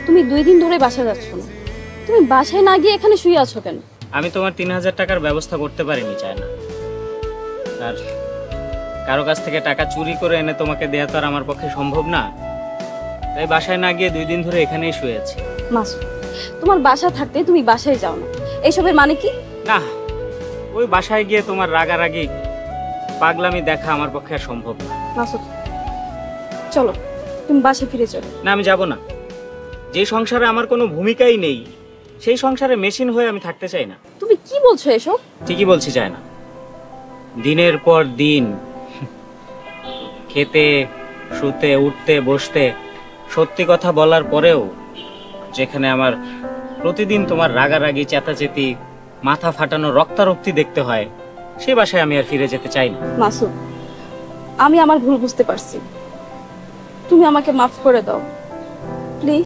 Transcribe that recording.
তুমি 2 দিন ধরে বাসায় যাচ্ছ না, তুমি বাসায় না গিয়ে এখানে শুয়ে আছো কেন? আমি তোমার 3000 টাকার ব্যবস্থা করতে পারিনি চায় না। আর কারো কাছ থেকে টাকা চুরি করে এনে তোমাকে দেয়া তো আর আমার পক্ষে সম্ভব না, তাই বাসায় না গিয়ে 2 দিন ধরে এখানেই শুয়ে আছি। মাসুদ, তোমার বাসা থাকতে তুমি বাসায় যাও না, এইসবের মানে কি? না, ওই বাসায় গিয়ে তোমার রাগারাগি পাগলামি দেখা আমার পক্ষে আর সম্ভব না। মাসুদ চলো, তুমি বাসায় ফিরে চলো। না, আমি যাব না। যে সংসারে আমার কোনো ভূমিকাই নেই সেই সংসারে মেশিন হয়ে আমি থাকতে চাই না। তুমি কি বলছো এসব? ঠিকই বলছি, চায় না। দিনের পর দিন খেতে শুতে উঠতে বসতে সত্যি কথা বলার পরেও যেখানে আমার প্রতিদিন তোমার রাগারাগি চেতাচেতি মাথা ফাটানো রক্তারক্তি দেখতে হয়, সেই বাসায় আমি আর ফিরে যেতে চাই না। মাসুদ, আমি আমার ভুল বুঝতে পারছি, তুমি আমাকে মাফ করে দাও।